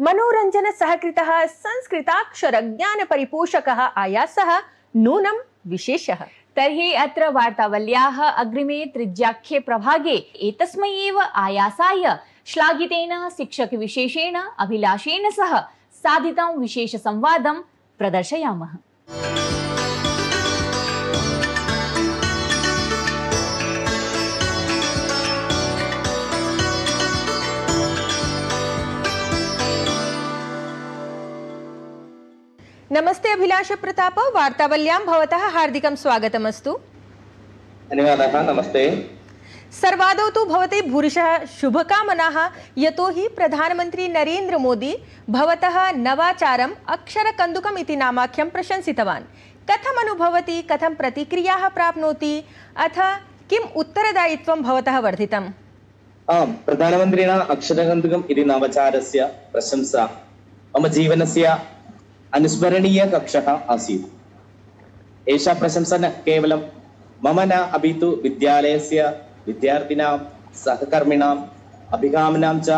मनोरंजन सहकृतः संस्कृताक्षर ज्ञान परिपोषकः आयासः नूनं विशेषः। तर्हि अत्र वार्तावल्याः अग्रिमे त्रिज्याख्ये प्रभागे एतस्मै एव आयासाय श्लाघितेन शिक्षकविशेषेण अभिलाषेण सह साधितं विशेषसंवादं प्रदर्शयामः। नमस्ते अभिलाष प्रताप, वार्तावल्यां भवतः हार्दिकं स्वागतमस्तु। धन्यवादः। नमस्ते। सर्वादौ तु भवते भूरिशः शुभकामनाः, यतोहि प्रधानमन्त्री नरेन्द्र मोदी भवतः नवाचारम् अक्षरकन्दुकम् इति नामाख्यं प्रशंसितवान्। कथम् अनुभवति, कथं प्रतिक्रियाः प्राप्नोति, अथ किम् उत्तरदायित्वं भवतः वर्धितम्? आम्, प्रधानमन्त्रिणा अक्षरकन्दुकम् इति नवचारस्य प्रशंसा मम जीवनस्य अनुस्मरणीय कक्षः आसीत्। एषा प्रशंसा न केवलं मम न अपि तु विद्यालयस्य विद्यार्थिनां सहकर्मिणाम् अभिकामनां च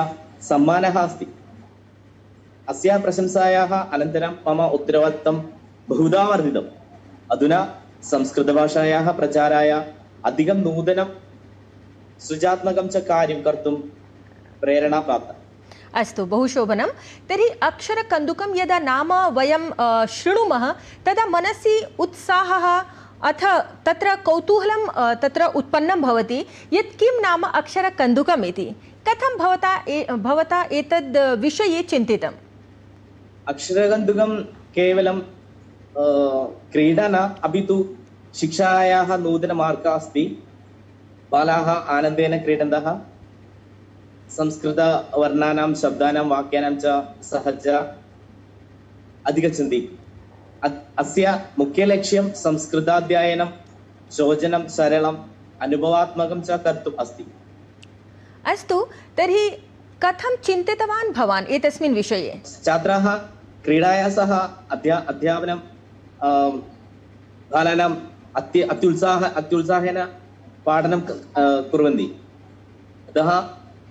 सम्मानः अस्ति। अस्याः प्रशंसायाः अनन्तरं मम उत्तरवादित्वं बहुधा वर्धितम्। अधुना संस्कृतभाषायाः प्रचाराय अधिकं नूतनं सृजनात्मकं च कार्यं कर्तुं प्रेरणा प्राप्ता। अस्तु, बहु शोभनं। तर्हि अक्षरकन्दुकं यदा नाम वयं शृणुमः तदा मनसि उत्साहः अथ तत्र कौतूहलं तत्र उत्पन्नं भवति यत् किं नाम अक्षरकन्दुकम् इति। कथं भवता एतद् विषये चिन्तितम्? अक्षरकन्दुकं केवलं क्रीडा न अपि तु शिक्षायाः नूतनमार्गः अस्ति। बालाः आनन्देन क्रीडन्तः संस्कृतवर्णानां शब्दानां वाक्यानां च सहज अधिगच्छन्ति। अस्य मुख्यलक्ष्यं संस्कृताध्ययनं शोचनं सरलम् अनुभवात्मकं च कर्तुम् अस्ति। अस्तु, तर्हि कथं चिन्तितवान् भवान् एतस्मिन् विषये? छात्राः क्रीडाया सह अध्यापनं बालानाम् अत्युत्साहेन पाठनं कुर्वन्ति। अतः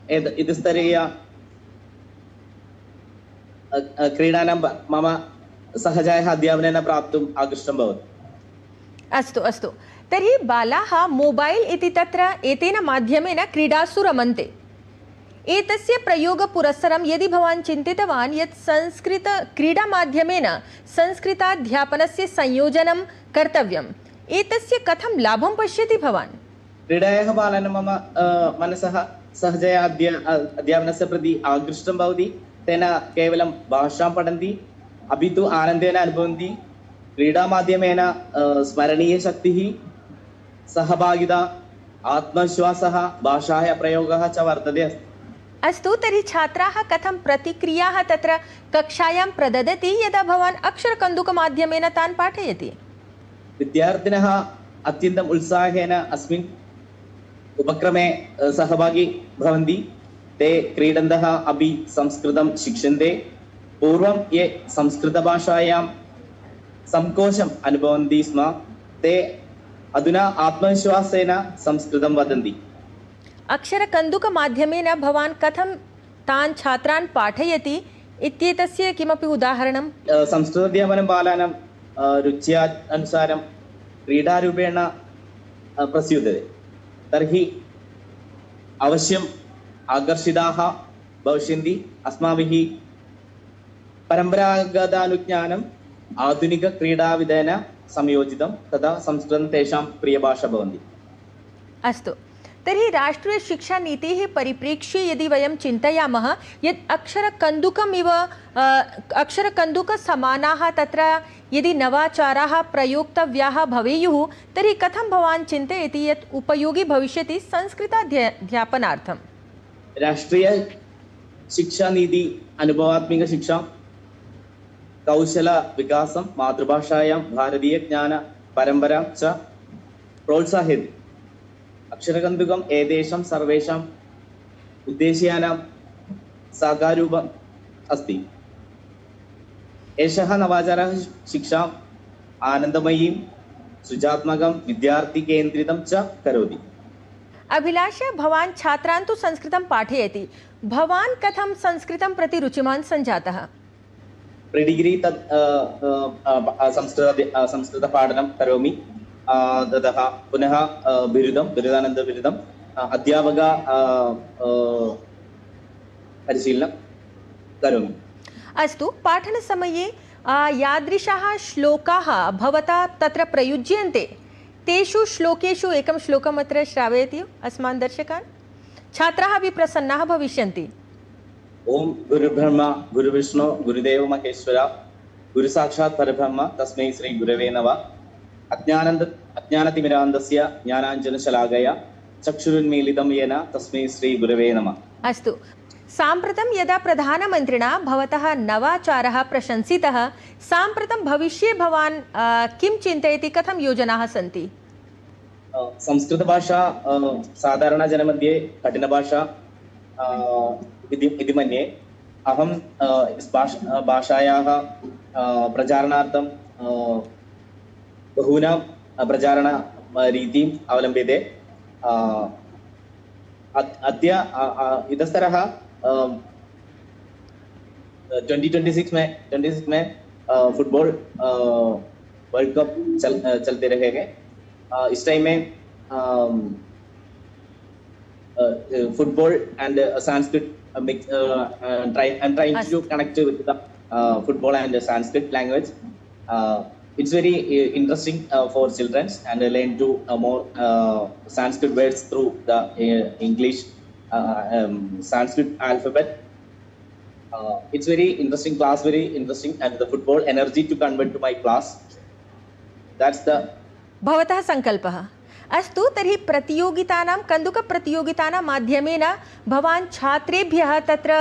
इति स्तरीय क्रीडानां मम सहजायाः अध्यापनेन प्राप्तुम् आकृष्टं भवति। अस्तु अस्तु, तर्हि बालाः मोबैल् इति तत्र एतेन माध्यमेन क्रीडासु रमन्ते। एतस्य प्रयोगपुरस्सरं यदि भवान् चिन्तितवान् यत् संस्कृतक्रीडामाध्यमेन संस्कृताध्यापनस्य संयोजनं कर्तव्यम्, एतस्य कथं लाभं पश्यति भवान्? क्रीडायाः बालानां मम मनसः सहजया अध्यापनस्य प्रति आकृष्टं भवति। तेन केवलं भाषां पठन्ति अपि तु आनन्देन अनुभवन्ति। क्रीडामाध्यमेन स्मरणीयशक्तिः, सहभागिता, आत्मविश्वासः, भाषायाः प्रयोगः च वर्तते। अस्तु, तर्हि छात्राः कथं प्रतिक्रियाः तत्र कक्षायां प्रददति यदा भवान् अक्षरकन्दुकमाध्यमेन तान् पाठयति? विद्यार्थिनः अत्यन्तम् उत्साहेन अस्मिन् उपक्रमे सहभागी भवन्ति। ते क्रीडन्तः अपि संस्कृतं शिक्षन्ते। पूर्वं ये संस्कृतभाषायां संकोचम् अनुभवन्ति स्म, ते अधुना आत्मविश्वासेन संस्कृतं वदन्ति। अक्षरकन्दुकमाध्यमेन भवान् कथं तान् छात्रान् पाठयति इत्येतस्य किमपि उदाहरणं? संस्कृताध्यापनं बालानां रुच्या अनुसारं क्रीडारूपेण प्रस्यूयते। तर्हि अवश्यम् आकर्षिताः भविष्यन्ति। अस्माभिः परम्परागतानुज्ञानम् आधुनिकक्रीडाविधेन संयोजितं, तदा संस्कृतं तेषां प्रियभाषा भवन्ति। अस्तु, तर्हि राष्ट्रीयशिक्षानीतेः परिप्रेक्ष्ये यदि वयं चिन्तयामः यत् अक्षरकन्दुकसमानाः तत्र यदि नवाचाराः प्रयोक्तव्याः भवेयुः, तर्हि कथं भवान् चिन्तयति यत् उपयोगी भविष्यति संस्कृताध्यापनार्थं? राष्ट्रीयशिक्षानीति अनुभवात्मिकशिक्षा, कौशलविकासं, मातृभाषायां भारतीयज्ञानपरम्परा च प्रोत्साहयति। अक्षरकन्दुकम् एतेषां सर्वेषाम् उद्देश्यानां साकाररूपम् अस्ति। एषः नवाचारः शिक्षाम् आनन्दमयीं, सृजनात्मकं, विद्यार्थीकेन्द्रितं च करोति। अभिलाष, भवान् छात्रान् तु संस्कृतं पाठयति, भवान् कथं संस्कृतं प्रति रुचिमान् सञ्जातः? प्रिडिग्री तत् संस्कृतपाठनं करोमि, ततः पुनः बिरुदानन्तरबिरुदम् अध्यापक परिशीलनं करोमि। अस्तु, पाठनसमये यादृशाः श्लोकाः भवता तत्र प्रयुज्यन्ते, तेषु श्लोकेषु एकं श्लोकम् अत्र श्रावयति अस्मान् दर्शकान्, छात्राः अपि प्रसन्नाः भविष्यन्ति। ओम गुरुब्रह्मा गुरुविष्णु गुरुदेव महेश्वर गुरुसाक्षात् परब्रह्म तस्मै श्री गुरवे नमः। अज्ञानतिमिरान्धस्य ज्ञानाञ्जनशलाकया चक्षुरुन्मीलितं येन तस्मै श्री गुरवे नमः। अस्तु, साम्प्रतं यदा प्रधानमन्त्रिणा भवतः नवाचारः प्रशंसितः, साम्प्रतं भविष्ये भवान् किं चिन्तयति, कथं योजनाः सन्ति? संस्कृतभाषा साधारणजनमध्ये कठिनभाषा इति मन्ये। अहं भाषायाः प्रचारणार्थं बहूनां प्रचारणरीतिम् अवलम्ब्यते। अद्य इतस्तरः 2026 में फुटबॉल वर्ल्ड कप चलते रहेंगे। इस टाइम में football and Sanskrit mix. I'm trying to connect with the football and Sanskrit language. It's very interesting for children and learn to more Sanskrit words through the English Sanskrit alphabet. It's very interesting class, very interesting, and the football energy to convert to my class. That's the भवतः सङ्कल्पः। अस्तु, तर्हि प्रतियोगितानां, कन्दुकप्रतियोगितानां माध्यमेन भवान् छात्रेभ्यः तत्र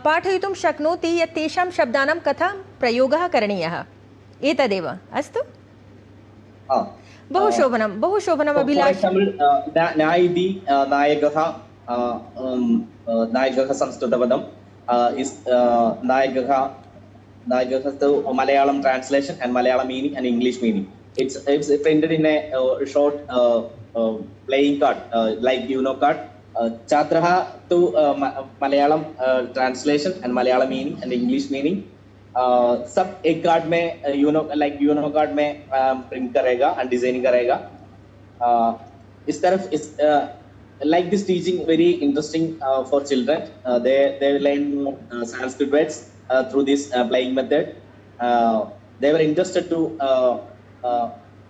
पाठयितुं शक्नोति यत् तेषां शब्दानां कथं प्रयोगः करणीयः, एतदेव। अस्तु, बहु शोभनं, बहु शोभनम् अभिलाष। न्याय इति नायकः संस्कृतपदं नायकः तु मलयाളം translation and Malayalam meaning and English meaning. It's printed in a short playing card, like Uno card. Chatraha to Malayalam translation and Malayalam meaning and English meaning. सब एक कार्ड में यूनो कार्ड में प्रिंट करेगा and designing करेगा। इस तरफ इस like this teaching very interesting for children. They learn Sanskrit words through this playing method. They were interested to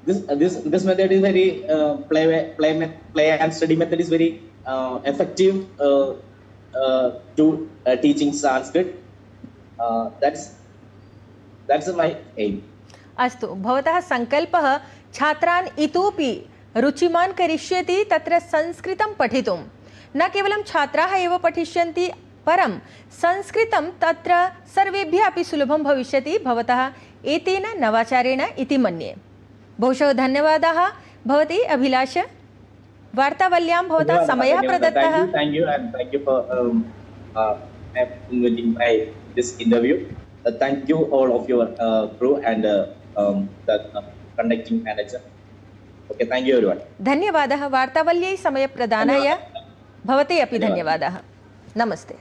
this method is very play and study method is very effective to teaching Sanskrit. That's my aim. अस्तु, भवतः सङ्कल्पः छात्रान् इतोपि रुचिमान् करिष्यति तत्र संस्कृतं पठितुं। न केवलं छात्राः एव पठिष्यन्ति, परं संस्कृतं तत्र सर्वेभ्यः अपि सुलभं भविष्यति भवतः एतेन नवाचारेण इति मन्ये। बहुशः धन्यवादाः भवती अभिलाष। वार्तावल्यां भवता समयः प्रदत्तः। Thank you for inviting my this interview. Thank you all of your crew and the conducting manager. Okay, thank you everyone. धन्यवादः वार्तावल्यै समयप्रदानाय। भवते अपि धन्यवादः। नमस्ते।